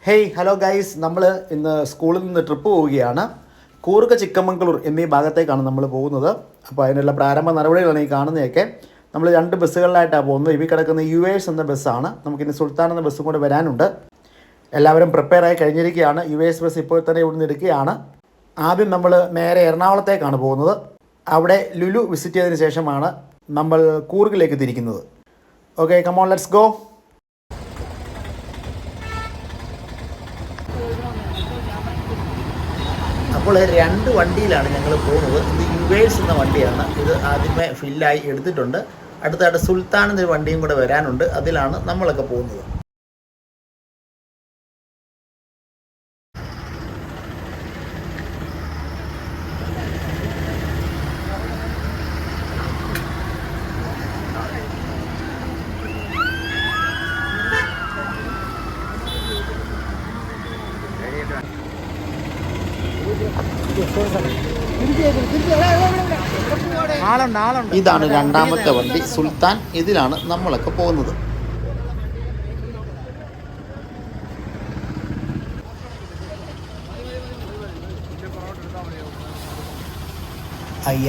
Hey hello guys, നമ്മൾ ഇന്ന് സ്കൂളിൽ നിന്ന് ട്രിപ്പ് പോവുകയാണ്. കൂർഗ് ചിക്കമംഗളൂർ എന്നീ ഭാഗത്തേക്കാണ് നമ്മൾ പോകുന്നത്. അപ്പോൾ അതിനുള്ള പ്രാരംഭ നടപടികളാണ് ഈ കാണുന്നതൊക്കെ. നമ്മൾ 2 ബസ്സുകളിലായിട്ടാണ് പോകുന്നത്. ഈ കിടക്കുന്ന യുവേഴ്സ് എന്ന ബസ്സാണ്. നമുക്കിനി സുൽത്താൻ എന്ന ബസ്സും കൂടെ വരാനുണ്ട്. എല്ലാവരും പ്രിപ്പയർ ആയി കഴിഞ്ഞിരിക്കുകയാണ്. യുവേഴ്സ് ബസ് ഇപ്പോൾ തന്നെ ഇവിടുന്ന് എടുക്കുകയാണ്. ആദ്യം നമ്മൾ നേരെ എറണാകുളത്തേക്കാണ് പോകുന്നത്. അവിടെ ലുലു വിസിറ്റ് ചെയ്തതിന് ശേഷമാണ് നമ്മൾ കൂർഗിലേക്ക് തിരിക്കുന്നത്. Okay, come on, let's go. അപ്പോൾ 2 വണ്ടിയിലാണ് ഞങ്ങൾ പോകുന്നത്. ഇത് യുവേഴ്സ് എന്ന വണ്ടിയാണ്. ഇത് ആദ്യമേ ഫില്ലായി എടുത്തിട്ടുണ്ട്. അടുത്തായിട്ട് സുൽത്താൻ എന്നൊരു വണ്ടിയും കൂടെ വരാനുണ്ട്. അതിലാണ് നമ്മളൊക്കെ പോകുന്നത്. ഇതാണ് 2ാമത്തെ വണ്ടി സുൽത്താൻ. ഇതിലാണ് നമ്മളൊക്കെ പോകുന്നത്.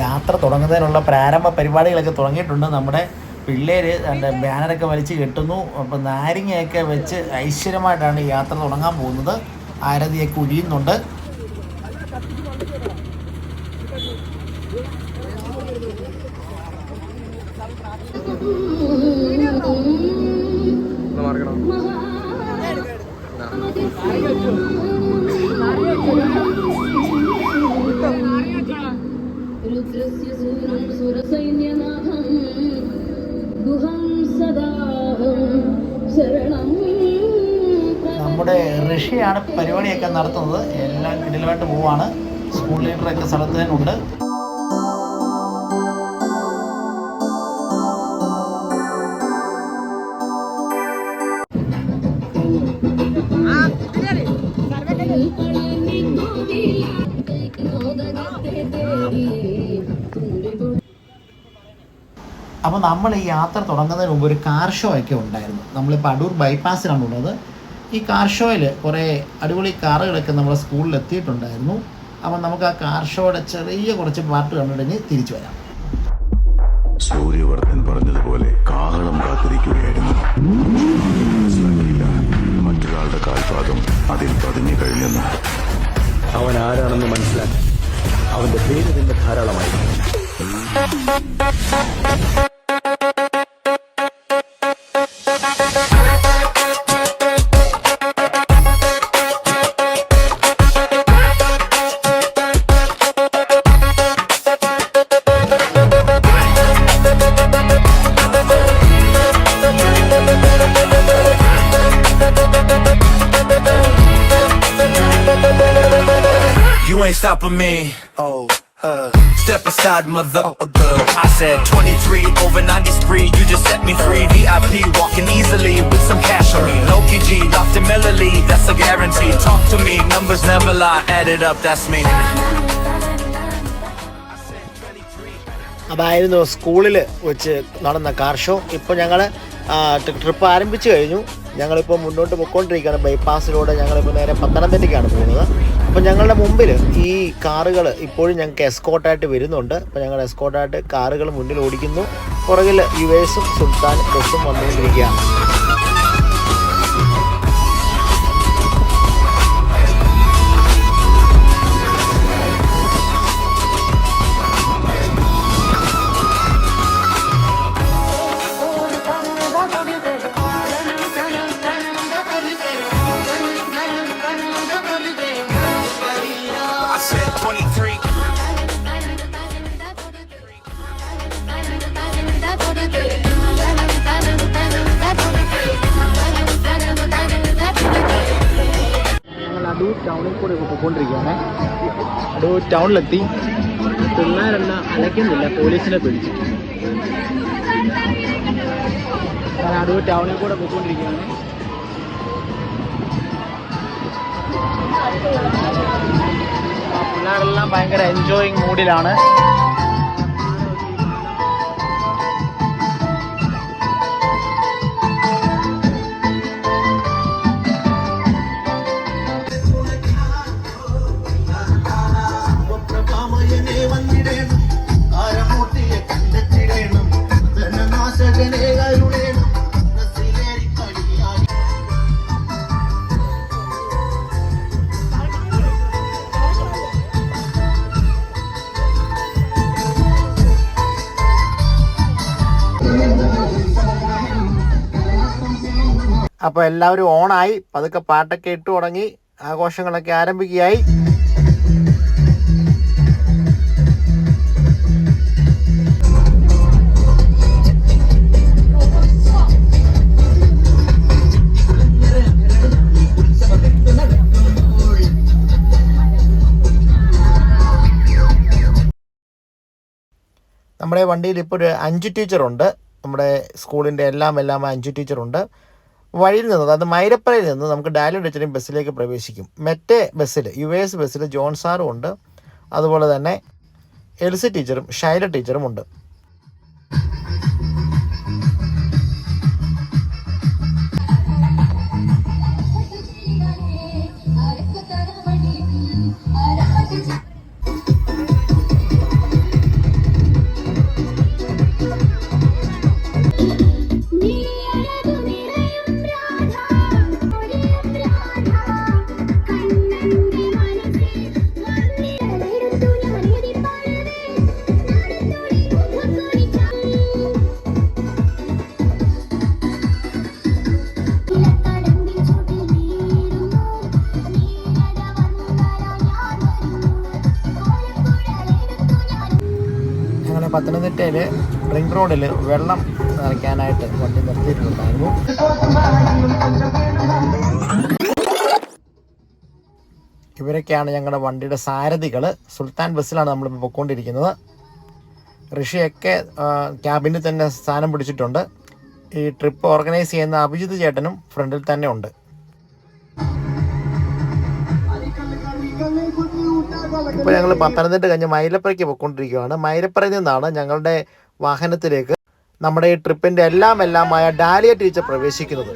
യാത്ര തുടങ്ങുന്നതിനുള്ള പ്രാരംഭ പരിപാടികളൊക്കെ തുടങ്ങിയിട്ടുണ്ട്. നമ്മുടെ പിള്ളേർ ബാനറൊക്കെ വലിച്ച് കെട്ടുന്നു. അപ്പം നാരങ്ങയൊക്കെ വെച്ച് ഐശ്വര്യമായിട്ടാണ് ഈ യാത്ര തുടങ്ങാൻ പോകുന്നത്. ആരതിയൊക്കെ ഉരിയുന്നുണ്ട്. നമ്മുടെ ഋഷിയാണ് പരിപാടിയൊക്കെ നടത്തുന്നത്. എല്ലാം കിടിലമായിട്ട് പോവാണ്. സ്കൂൾ ലീഡറൊക്കെ സ്ഥലത്ത് തന്നെ ഉണ്ട്. അപ്പോൾ നമ്മൾ ഈ യാത്ര തുടങ്ങുന്നതിന് മുമ്പ് ഒരു കാർ ഷോ ഒക്കെ ഉണ്ടായിരുന്നു. നമ്മളിപ്പോൾ അടൂർ ബൈപ്പാസിലാണ് ഉള്ളത്. ഈ കാർ ഷോയിൽ കുറേ അടിപൊളി കാറുകളൊക്കെ നമ്മുടെ സ്കൂളിൽ എത്തിയിട്ടുണ്ടായിരുന്നു. അപ്പം നമുക്ക് ആ കാർ ഷോയുടെ ചെറിയ കുറച്ച് പാട്ട് കണ്ടിട്ട് തിരിച്ചു വരാം. സൂര്യവർദ്ധൻ പറഞ്ഞതുപോലെ കാഹളം കാത്തിരിക്കുകയായിരുന്നു. മറ്റൊരാളുടെ കാൽപാദം അതിൽ പതിഞ്ഞു കഴിഞ്ഞെന്ന്. അവൻ ആരാണെന്ന് മനസ്സിലാക്കി. അവന്റെ പേര് തന്നെ ധാരാളമായിരുന്നു. You ain't stopping me. Step aside, mother. I said 23 over 90 spree. You just set me free. VIP walking easily with some cash on me. Low key G, locked in Melody. That's a guarantee. Talk to me, numbers never lie. Add it up, that's me. അതായിരുന്നു സ്കൂളിൽ വെച്ച് നടന്ന car show. ഇപ്പോൾ ഞങ്ങൾ trip ആരംഭിച്ചു കഴിഞ്ഞു. ഞങ്ങളിപ്പോൾ മുന്നോട്ട് പോയിക്കൊണ്ടിരിക്കുകയാണ്. ബൈപ്പാസിലൂടെ ഞങ്ങളിപ്പോൾ നേരെ പത്തനംതിട്ടയ്ക്കാണ് പോകുന്നത്. അപ്പോൾ ഞങ്ങളുടെ മുമ്പിൽ ഈ കാറുകൾ ഇപ്പോഴും ഞങ്ങൾക്ക് എസ്കോർട്ടായിട്ട് വരുന്നുണ്ട്. അപ്പോൾ ഞങ്ങൾ എസ്കോർട്ടായിട്ട് കാറുകൾ മുന്നിൽ ഓടിക്കുന്നു. പുറകിൽ യുവേഴ്സും സുൽത്താൻ ബസ്സും വന്നുകൊണ്ടിരിക്കുകയാണ്. അടൂർ ടൗണിൽ കൂടെ പോയിക്കൊണ്ടിരിക്കുകയാണ്. അടൂർ ടൗണിലെത്തി. പിള്ളേരെല്ലാം അലയ്ക്കുന്നില്ല, പോലീസിനെ പിടിച്ചു. ഞാൻ അടൂർ ടൗണിൽ കൂടെ പോയിക്കൊണ്ടിരിക്കുകയാണ്. പിള്ളേരെല്ലാം ഭയങ്കര എൻജോയിങ് മൂഡിലാണ്. അപ്പോൾ എല്ലാവരും ഓണായി, പതുക്കെ പാട്ടൊക്കെ ഇട്ടു തുടങ്ങി, ആഘോഷങ്ങളൊക്കെ ആരംഭിക്കുകയായി. നമ്മുടെ വണ്ടിയിൽ ഇപ്പോൾ ഒരു 5 ടീച്ചറുണ്ട്. നമ്മുടെ സ്കൂളിൻ്റെ എല്ലാം 5 ടീച്ചറുണ്ട്. വഴിയിൽ നിന്ന്, അതായത് മൈരപ്പറയിൽ നിന്ന് നമുക്ക് ഡാലി ടീച്ചറും ബസ്സിലേക്ക് പ്രവേശിക്കും. മറ്റേ ബസ്സിൽ US ബസ്സിൽ ജോൺ സാറും ഉണ്ട്. അതുപോലെ തന്നെ എൽസി ടീച്ചറും ഷൈല ടീച്ചറും ഉണ്ട്. പത്തനംതിട്ടയിൽ റിംഗ് റോഡിൽ വെള്ളം നിറയ്ക്കാനായിട്ട് വണ്ടി നിർത്തിയിട്ടുണ്ടായിരുന്നു. ഇവരൊക്കെയാണ് ഞങ്ങളുടെ വണ്ടിയുടെ സാരഥികൾ. സുൽത്താൻ ബസ്സിലാണ് നമ്മളിപ്പോൾ പൊയ്ക്കൊണ്ടിരിക്കുന്നത്. ഋഷിയൊക്കെ ക്യാബിനിൽ തന്നെ സ്ഥാനം പിടിച്ചിട്ടുണ്ട്. ഈ ട്രിപ്പ് ഓർഗനൈസ് ചെയ്യുന്ന അഭിജിത്ത് ചേട്ടനും ഫ്രണ്ടിൽ തന്നെ ഉണ്ട്. ഇപ്പോൾ ഞങ്ങൾ പത്തനംതിട്ട കഴിഞ്ഞ് മൈലപ്പുറയ്ക്ക് പോയിക്കൊണ്ടിരിക്കുകയാണ്. മൈലപ്പുറയിൽ നിന്നാണ് ഞങ്ങളുടെ വാഹനത്തിലേക്ക് നമ്മുടെ ഈ ട്രിപ്പിൻ്റെ എല്ലാമായ ഡാലിയ ടീച്ചർ പ്രവേശിക്കുന്നത്.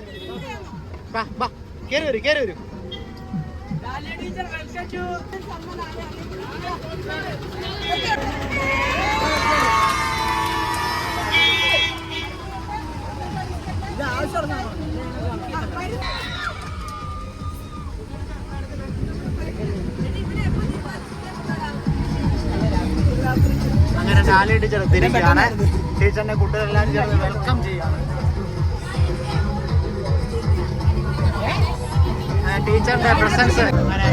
അങ്ങനെ ഡാലിയ ടീച്ചർ എത്തിയിരിക്കുകയാണ്. ടീച്ചറിനെ കുട്ടികളെല്ലാവരും ചേർന്ന് വെൽക്കം ചെയ്യാണ്. ടീച്ചറിന്റെ പ്രസൻസ് അങ്ങനെ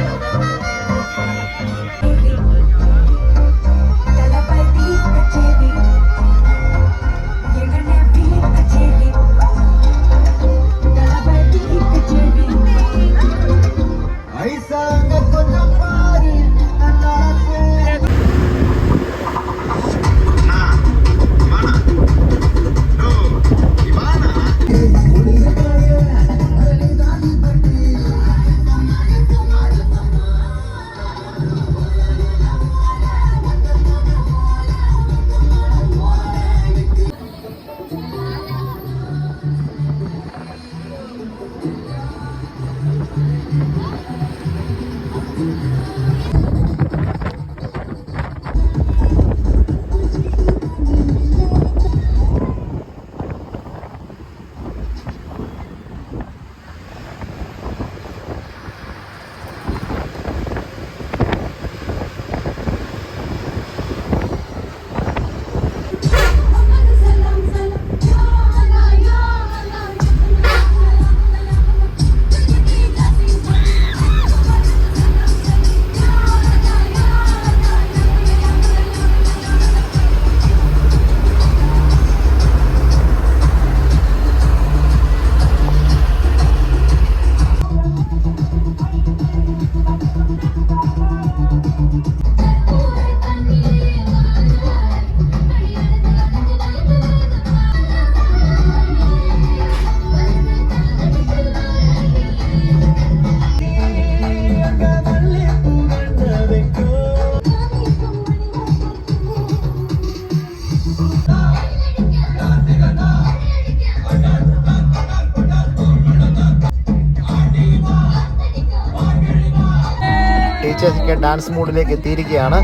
ടീച്ചേഴ്സൊക്കെ ഡാൻസ് മൂഡിലേക്ക് എത്തിയിരിക്കുകയാണ്.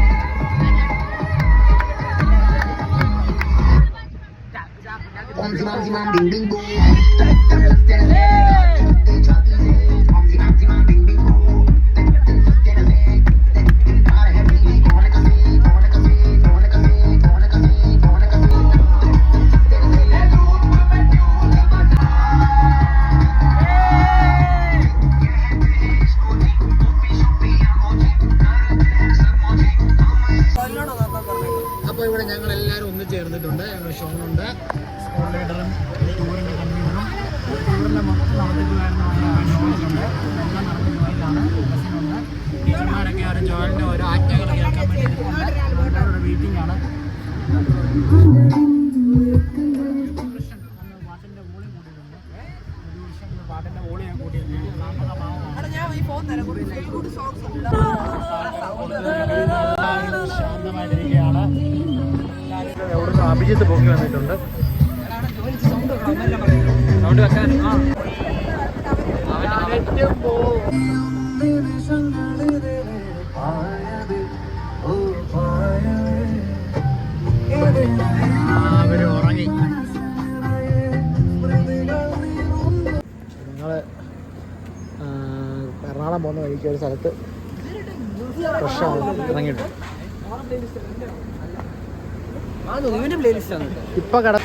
ടീച്ചർമാരൊക്കെ ഓരോ ജോലിൻ്റെ ഓരോ ആജ്ഞകൾ കേൾക്കാൻ വേണ്ടി മീറ്റിംഗ് ആണ്. പാട്ടിൻ്റെ വോളിയം കൂട്ടിയിട്ടുണ്ട്. ഒരു വർഷം പാട്ടിൻ്റെ വോളിയം കൂട്ടിയിട്ടുണ്ട്. ശാന്തമായിട്ടിരിക്കുകയാണ്. എവിടുന്ന് അഭിജിത്ത് പൊങ്ങി വന്നിട്ടുണ്ട്. സൗണ്ട് വെക്കാൻ അവര് ഉറങ്ങി. ഞങ്ങൾ എറണാകുളം പോകുന്ന വഴിക്ക് ഒരു സ്ഥലത്ത് ഫ്രഷാണ് ഇറങ്ങിയിട്ട് ഇപ്പൊ കട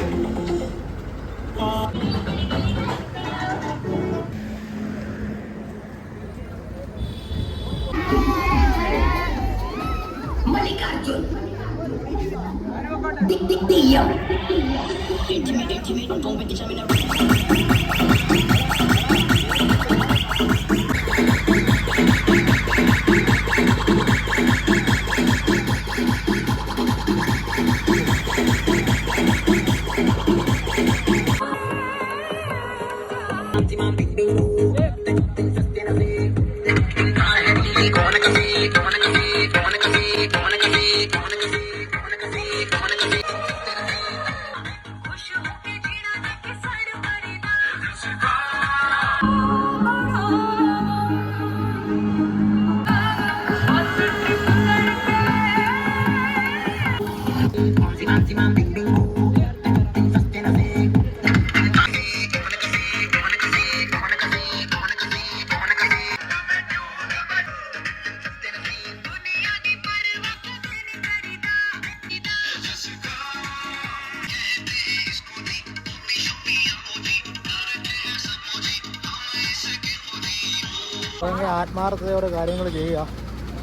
ആത്മാർത്ഥതയോടെ കാര്യങ്ങൾ ചെയ്യുക.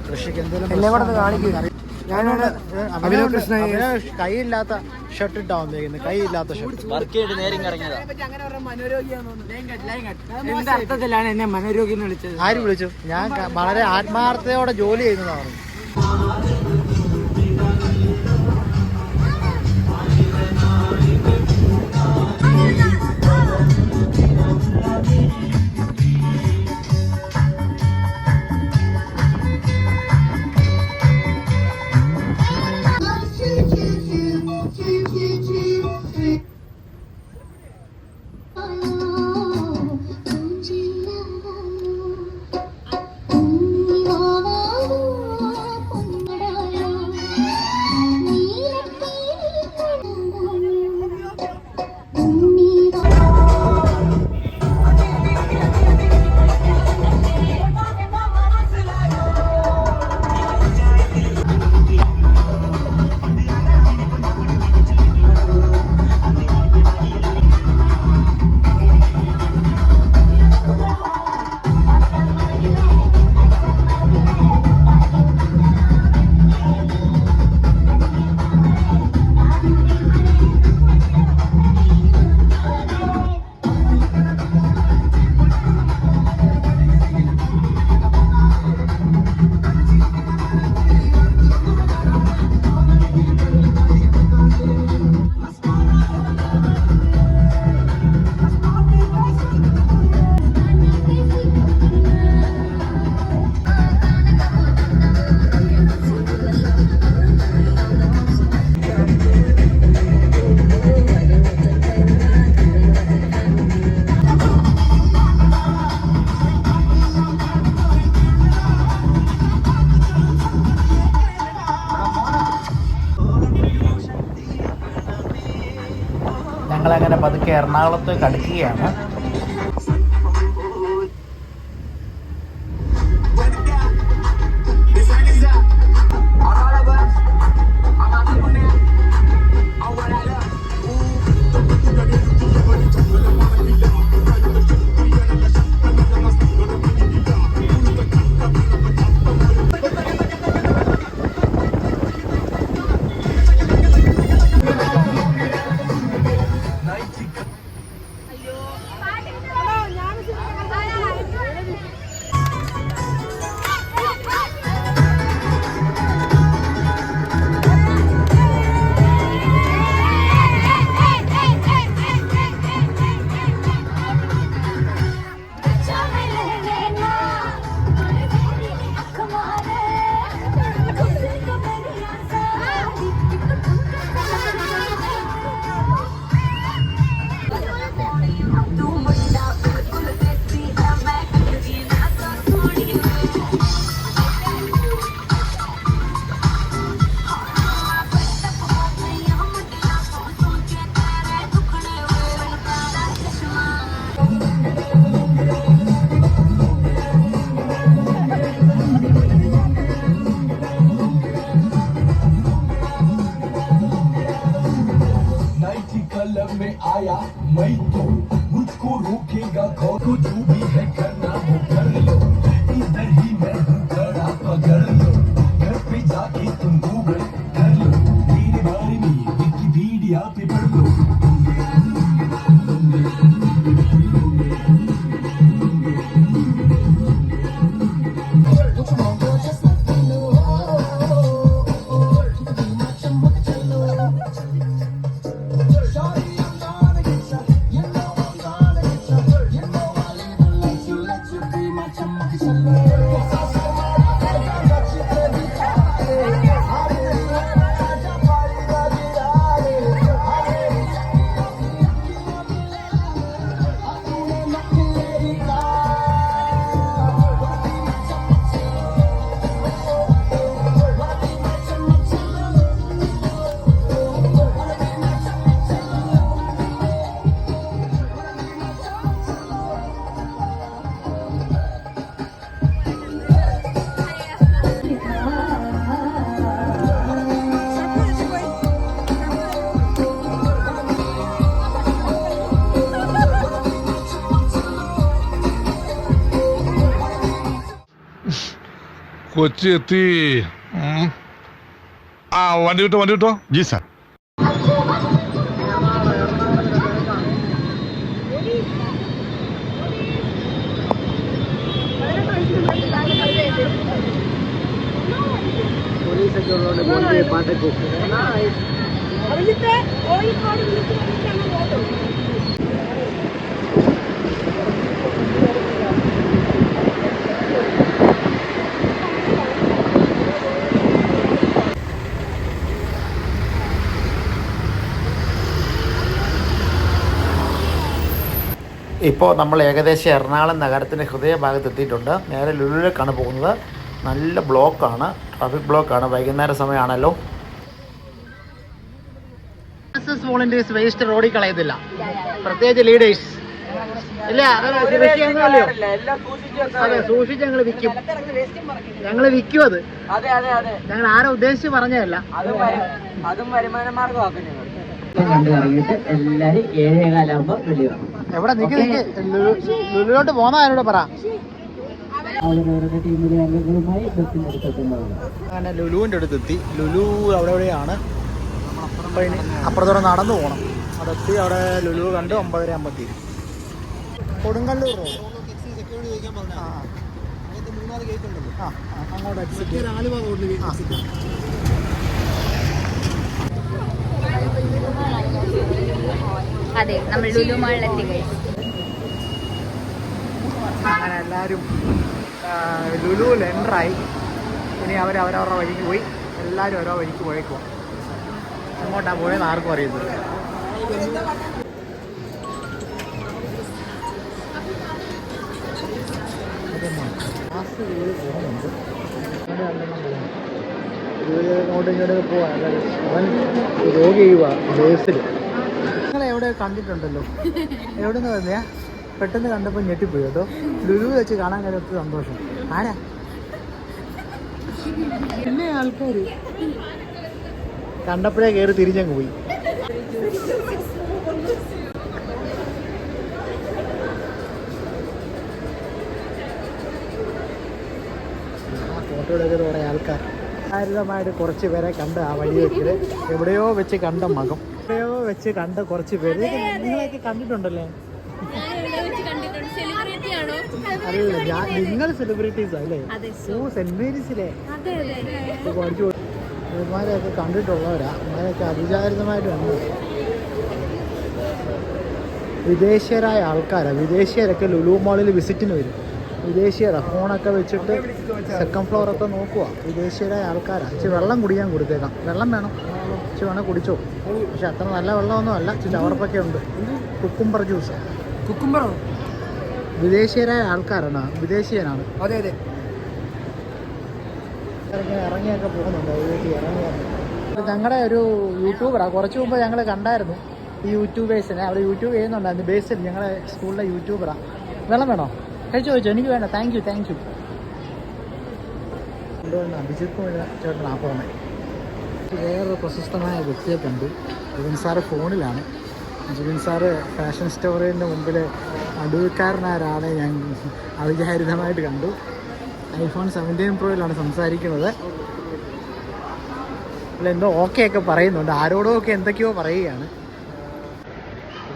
കൃഷിക്ക് എന്തെങ്കിലും കൈയില്ലാത്ത ഷർട്ട് ഇട്ടാ വന്നേക്കുന്നത്. കൈയില്ലാത്ത ഷർട്ട് വർക്ക് ചെയ്തിട്ട് നേരം ഇറങ്ങിയതാ. അർത്ഥത്തിലാണ് എന്നെ മനോരോഗി എന്ന് വിളിച്ചത്. ആര് വിളിച്ചു? ഞാൻ വളരെ ആത്മാർത്ഥതയോടെ ജോലി ചെയ്യുന്നതാണ്. ഞങ്ങളങ്ങനെ പതുക്കെ എറണാകുളത്ത് കടക്കുകയാണ്. കൊച്ചി എത്തി. ആ വണ്ടി വിട്ടോ. G sir. പോലീസൊക്കെ ഉള്ളതുകൊണ്ട് പാട്ടൊക്കെ ഇപ്പോൾ നമ്മൾ ഏകദേശം എറണാകുളം നഗരത്തിൻ്റെ ഹൃദയഭാഗത്ത് എത്തിയിട്ടുണ്ട്. നേരെ ലുലുവിലേക്കാണ് പോകുന്നത്. നല്ല ബ്ലോക്കാണ്, ട്രാഫിക് ബ്ലോക്കാണ്. വൈകുന്നേര സമയമാണല്ലോ. വോളണ്ടിയേഴ്സ് വേസ്റ്റ് റോഡിൽ കളയത്തില്ല, പ്രത്യേകിച്ച് ലീഡേഴ്സ് ഇല്ല. അതെ, സൂക്ഷിച്ച് ഞങ്ങൾ വിൽക്കും. ഞങ്ങൾ വിൽക്കും. അത് ഞങ്ങൾ ആരെ ഉദ്ദേശിച്ച് പറഞ്ഞതല്ല. അതും വരുമാന മാർഗമാക്കും ഞങ്ങൾ. എല്ലാരും 7:15 വെളി വരണം. എവിടെ നിക്ക് ലുലുലോട്ട് പോന്നതിനോട് പറ. ടീമിലെ അംഗങ്ങളുമായി അങ്ങനെ ലുലുവിൻ്റെ അടുത്തെത്തി. ലുലു അവിടെ എവിടെയാണ്. അപ്പോൾ ഇനി അപ്പുറത്തോടെ നടന്നു പോകണം. അതെത്തി അവിടെ ലുലു കണ്ട് 9:50 കൊടുങ്ങല്ലൂർ റോഡ്. അങ്ങോട്ട് എക്സിറ്റ്. അതെ, നമ്മൾ ലുലു മാളിലെത്തി. അങ്ങനെ എല്ലാവരും ലുലുവിൽ എൻ്ററായി. ഇനി അവരവരുടെ വഴിക്ക് പോയി. എല്ലാവരും ഓരോ വഴിക്ക് പോയേക്കുക. അങ്ങോട്ടാണ് പോയെന്ന് ആർക്കും അറിയത്തില്ല. അങ്ങോട്ട് ഇങ്ങോട്ട് പോവാൻ അവൻ രോഗി ചെയ്യുക ബേസിൽ. നിങ്ങൾ എവിടെ കണ്ടിട്ടുണ്ടല്ലോ, എവിടെ നിന്ന് തന്നെയാ? പെട്ടെന്ന് കണ്ടപ്പോൾ ഞെട്ടിപ്പോയി കേട്ടോ. ലുലു വെച്ച് കാണാൻ കഴിയാത്ത സന്തോഷം. ആരാ പിന്നെ ആൾക്കാർ കണ്ടപ്പോഴേ കയറി തിരിഞ്ഞങ്ങ് പോയി. ഫോട്ടോ എടുക്കുന്ന കുറേ ആൾക്കാർ ആരുതമായിട്ട് കുറച്ച് പേരെ കണ്ട് ആ വഴി വെക്കൽ എവിടെയോ വെച്ച് കണ്ട മകം, എവിടെയോ വെച്ച് കണ്ട കുറച്ച് പേര് നിങ്ങളൊക്കെ കണ്ടിട്ടുണ്ടല്ലേ? അല്ല, നിങ്ങൾ സെലിബ്രിറ്റീസ് അല്ലേ? സെന്റ് മേരീസിലെ പഠിച്ചു ഇവന്മാരെയൊക്കെ കണ്ടിട്ടുള്ളവരാ. ഇവന്മാരൊക്കെ അവിചാരിതമായിട്ട് വന്നു. വിദേശീയരായ ആൾക്കാരാണ്. വിദേശീയരൊക്കെ ലുലു മാളിൽ വിസിറ്റിന് വരും. വിദേശീയരാണ്. ഫോണൊക്കെ വെച്ചിട്ട് സെക്കൻഡ് ഫ്ലോറൊക്കെ നോക്കുക. വിദേശീയരായ ആൾക്കാരാണ്. ഇച്ചിരി വെള്ളം കുടിക്കാൻ കൊടുത്തേക്കാം. വെള്ളം വേണം, ഇച്ചിരി വേണം കുടിച്ചോ. പക്ഷെ അത്ര നല്ല വെള്ളമൊന്നും അല്ല. ഇച്ചിരി ചവർപ്പൊക്കെ ഉണ്ട്. Cucumber juice. കുക്കുംബറോ? വിദേശീയരായ ആൾക്കാരാണ്. വിദേശീയനാണ്. അതെ അതെ. ഇറങ്ങിയൊക്കെ പോകുന്നുണ്ട്. വീട്ടിൽ ഇറങ്ങിയാണ്. ഞങ്ങളുടെ ഒരു യൂട്യൂബറാണ്. കുറച്ച് മുമ്പ് ഞങ്ങൾ കണ്ടായിരുന്നു ഈ യൂട്യൂബേഴ്സിനെ. അവർ യൂട്യൂബ് ചെയ്യുന്നുണ്ടായിരുന്നു. ബേസിൽ ഞങ്ങളുടെ സ്കൂളിലെ യൂട്യൂബറാണ്. വെള്ളം വേണോ? കഴിച്ചോ? എനിക്ക് വേണ്ട. Thank you. കൊണ്ടുവന്ന അഭിജിത്ത് ചേട്ടനാണ് പോകുന്നത്. വേറൊരു പ്രശസ്തമായ വ്യക്തിയെ കണ്ടു. ഇവൻ സാറ് ഫോണിലാണ്. ജിബിൻ സാറ് ഫാഷൻ സ്റ്റോറിൻ്റെ മുമ്പിൽ അടൂർക്കാരനായ ഒരാളെ ഞാൻ അവിചാരിതമായിട്ട് കണ്ടു. iPhone 17 Proയിലാണ് സംസാരിക്കുന്നത്. അല്ല എന്തോ ഓക്കെ ഒക്കെ പറയുന്നുണ്ട്, ആരോടോ ഒക്കെ എന്തൊക്കെയോ പറയുകയാണ്.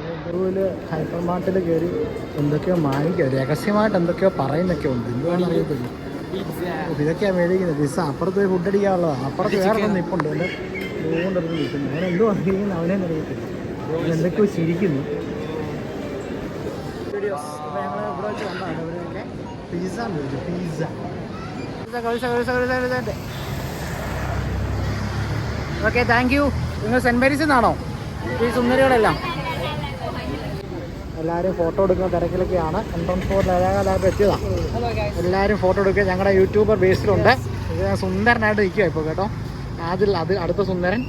നെഹ്റുവിൽ ഹൈപ്പർ മാർട്ടിൽ കയറി എന്തൊക്കെയോ വാങ്ങിക്കുക, രഹസ്യമായിട്ട് എന്തൊക്കെയോ പറയുന്നൊക്കെ ഉണ്ട്, എന്തുവാണെന്ന് അറിയത്തില്ല. ഇതൊക്കെയാണ് മേടിക്കുന്നത്. പിസ്സ അപ്പുറത്ത് പോയി ഫുഡ് അടിക്കാനുള്ളതാണ്. അപ്പുറത്ത് വേറെ ഒന്നും നിൽപ്പുണ്ട്, എൻ്റെ കൊണ്ടിരുന്ന് നിൽക്കുന്നു. അവൻ എന്തോ വന്നിരിക്കുന്നത് അവനെ അറിയത്തില്ല, അവൻ എന്തൊക്കെയോ ചിരിക്കുന്നു. വീഡിയോസ് അപ്പോൾ ഞങ്ങൾ ഇവിടെ വെച്ച് കണ്ടാണ് ഇവരൊക്കെ പിസ്സ മേടിച്ചു. Pizza okay, thank you. നിങ്ങൾ സെൻറ്റ് മേരീസിൽ നിന്നാണോ ഈ സുന്ദരികളെല്ലാം? എല്ലാവരും ഫോട്ടോ എടുക്കുന്ന തിരക്കിലൊക്കെയാണ്. എൻട്രൻസ് ഫോർ എല്ലാവരും എത്തിയതാണ്. എല്ലാവരും ഫോട്ടോ എടുക്കുക. ഞങ്ങളുടെ യൂട്യൂബർ ബേസിലുണ്ട്. ഇത് സുന്ദരനായിട്ട് നിൽക്കുക ഇപ്പോൾ കേട്ടോ. അത് അടുത്ത സുന്ദരൻ,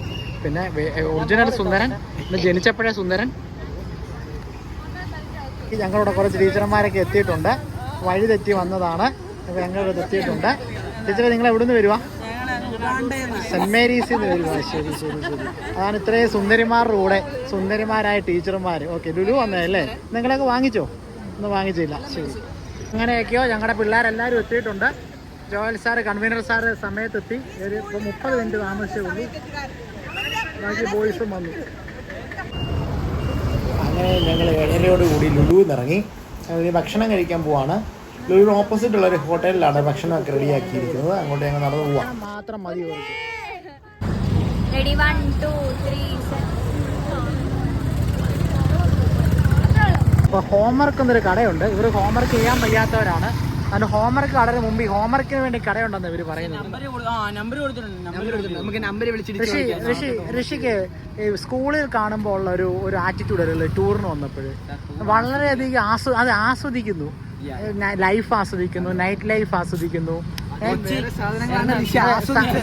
പിന്നെ ഒറിജിനൽ സുന്ദരൻ, പിന്നെ ജനിച്ചപ്പോഴേ സുന്ദരൻ. ഞങ്ങളുടെ കുറച്ച് ടീച്ചർമാരൊക്കെ എത്തിയിട്ടുണ്ട്. വഴി തെറ്റി വന്നതാണ്, അപ്പോൾ ഞങ്ങളിവിടെ എത്തിയിട്ടുണ്ട്. ടീച്ചറെ നിങ്ങൾ എവിടെ നിന്ന് വരുവാ? സെൻറ്റ് മേരീസിൽ നിന്ന് വരുവാ. ശരി. അതാണ് ഇത്രയും സുന്ദരിമാരുടെ കൂടെ സുന്ദരിമാരായ ടീച്ചർമാർ. ഓക്കെ, ലുലു വന്നതല്ലേ? നിങ്ങളൊക്കെ വാങ്ങിച്ചോ? ഒന്നും വാങ്ങിച്ചില്ല. ശരി. അങ്ങനെയൊക്കെയോ ഞങ്ങളുടെ പിള്ളേരെല്ലാവരും എത്തിയിട്ടുണ്ട്. ജോയൽ സാറ്, കൺവീനർ സാറ് സമയത്തെത്തി. ഇപ്പോൾ 30 മിനിറ്റ് താമസിച്ചേ ഉള്ളൂ. ബാക്കി ബോയ്സും വന്നു. അങ്ങനെ ഞങ്ങൾ 7:30 ലുലുവിൽ ഇറങ്ങി. ഇനി ഭക്ഷണം കഴിക്കാൻ പോവാണ്. ലുലുവിന് ഓപ്പോസിറ്റ് ഉള്ള ഒരു ഹോട്ടലിലാണ് ഭക്ഷണമൊക്കെ റെഡിയാക്കിയിരിക്കുന്നത്. അങ്ങോട്ട് ഞങ്ങൾ നടന്നു പോവാം. മാത്രം മതി. റെഡി 1 2 3. അപ്പോൾ ഹോംവർക്ക് എന്നൊരു കടയുണ്ട്. ഇവർ ഹോംവർക്ക് ചെയ്യാൻ വയ്യാത്തവരാണ്. അതിന് ഹോംവർക്ക് കടന് മുമ്പ് ഹോംവർക്കിന് വേണ്ടി കടയുണ്ടെന്ന് ഇവർ പറയുന്നത്. ഋഷിക്ക് സ്കൂളിൽ കാണുമ്പോൾ ഉള്ള ഒരു ആറ്റിറ്റ്യൂഡ് അല്ലേ ടൂറിന് വന്നപ്പോൾ? വളരെയധികം ആസ്വദിക്കുന്നു. ലൈഫ് ആസ്വദിക്കുന്നു, നൈറ്റ് ലൈഫ് ആസ്വദിക്കുന്നു.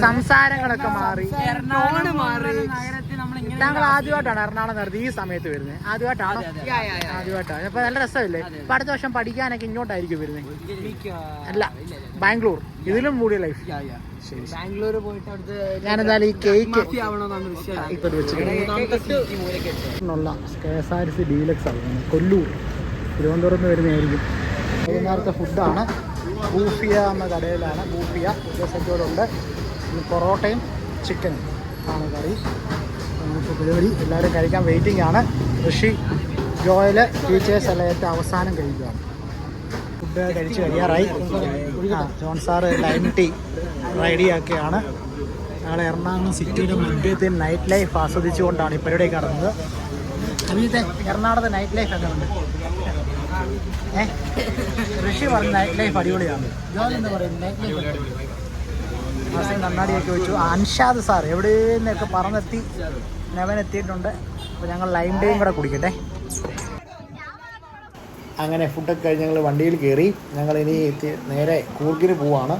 സംസാരങ്ങളൊക്കെ മാറി. താങ്കൾ ആദ്യമായിട്ടാണ് എറണാകുളം നടത്തി ഈ സമയത്ത് വരുന്നത്? ആദ്യമായിട്ടാണ്. അപ്പൊ നല്ല രസമല്ലേ? ഇപ്പൊ അടുത്ത വർഷം പഠിക്കാനൊക്കെ ഇങ്ങോട്ടായിരിക്കും വരുന്നത്? അല്ല, ബാംഗ്ലൂർ. ഇതിലും കൂടിയ ലൈഫ്. ബാംഗ്ലൂർ പോയിട്ട് അടുത്ത് ഞാനെന്തായാലും ഈ കേക്ക് ഇപ്പൊ വെച്ചിട്ടുള്ള KSRTC ഡീലക്സ് ആണ്. കൊല്ലൂർ, തിരുവനന്തപുരത്ത് നിന്ന് വരുന്നതായിരിക്കും. വൈകുന്നേരത്തെ ഫുഡാണ്. ബൂഫിയ എന്ന കടയിലാണ്. ബൂഫിയ സെറ്റോടുണ്ട്. പൊറോട്ടയും ചിക്കനും ആണ് കറി. പരിപാടി എല്ലാവരും കഴിക്കാൻ വെയിറ്റിംഗ് ആണ്. ഋഷി, ജോയൽ, ടീച്ചേഴ്സ് എല്ലാം ഏറ്റവും അവസാനം കഴിക്കുകയാണ്. ഫുഡ് കഴിച്ച് കഴിയാറായി. ജോൺ സാറ് ലൈം ടീ റെഡിയാക്കിയാണ്. ഞങ്ങൾ എറണാകുളം സിറ്റിയുടെ മധ്യത്തിൽ നൈറ്റ് ലൈഫ് ആസ്വദിച്ചുകൊണ്ടാണ് ഈ പരിപാടി നടന്നത്. അഭിജിത്തെ, എറണാകുളത്തെ നൈറ്റ് ലൈഫ് ഒക്കെ ഉണ്ട്. ഋഷി പറഞ്ഞ നൈറ്റ് ലൈഫ് അടിപൊളിയാണ്. ജോൺ എന്ന് പറയുന്നത് നൈറ്റ് ലൈഫ് കണ്ണാടിയൊക്കെ വെച്ചു. അൻഷാദ് സാർ എവിടെ നിന്നൊക്കെ പറന്നെത്തി, നെവൻ എത്തിയിട്ടുണ്ട്. അപ്പോൾ ഞങ്ങൾ ലൈം ടീയും കൂടെ കുടിക്കട്ടെ. അങ്ങനെ ഫുഡൊക്കെ കഴിഞ്ഞ് ഞങ്ങൾ വണ്ടിയിൽ കയറി. ഞങ്ങൾ ഇനി നേരെ കൂർഗിന് പോവാണ്.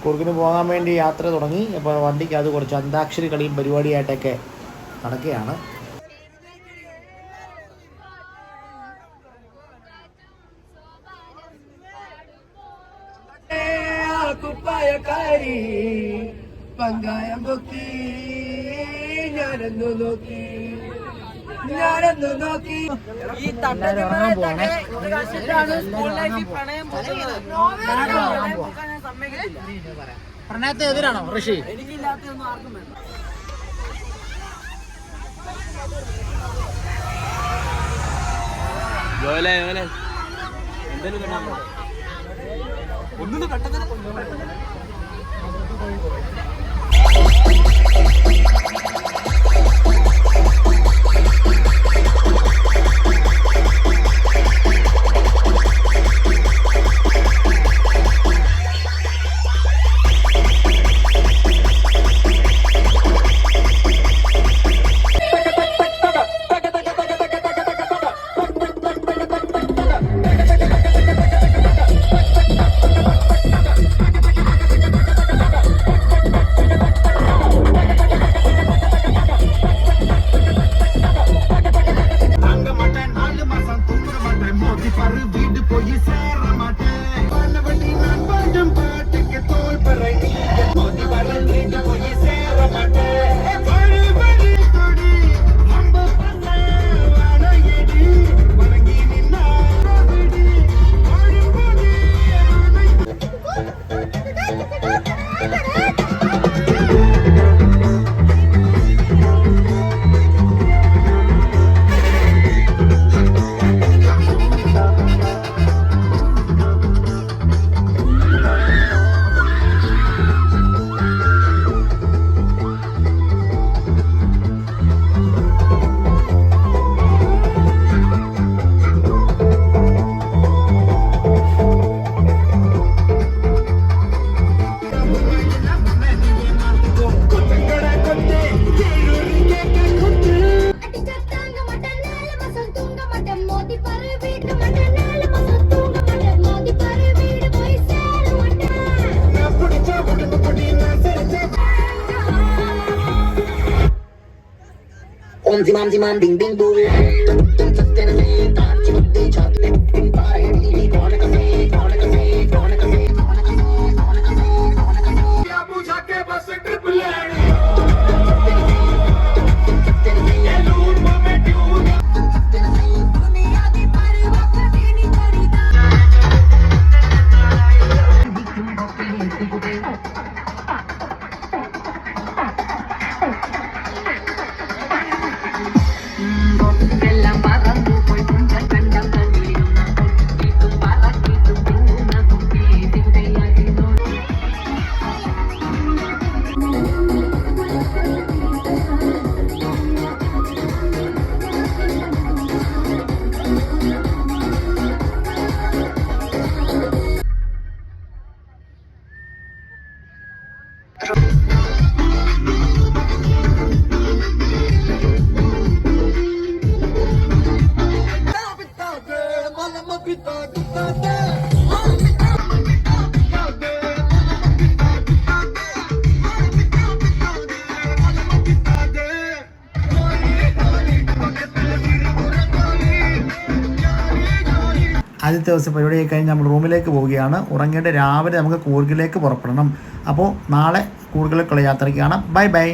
കൂർഗിന് പോകാൻ വേണ്ടി യാത്ര തുടങ്ങി. അപ്പോൾ വണ്ടിക്ക് അത് കുറച്ച് അന്താക്ഷരി കളിയും പരിപാടിയായിട്ടൊക്കെ നടക്കുകയാണ്. പങ്കായം പൊക്കി ഞാനെന്നു നോക്കി ഉറങ്ങാൻ പോവാണേ. പ്രണയത്തെ എതിരാണോ ഋഷി? ഒന്നും പെട്ടെന്ന് ആദ്യത്തെ ദിവസം പരിപാടിയൊക്കെ കഴിഞ്ഞ് നമ്മൾ റൂമിലേക്ക് പോവുകയാണ്. ഉറങ്ങിയിട്ട് രാവിലെ നമുക്ക് കൂർഗിലേക്ക് പുറപ്പെടണം. അപ്പോൾ നാളെ കൂർഗിലേക്കുള്ള യാത്രയ്ക്ക് കാണാം. Bye bye.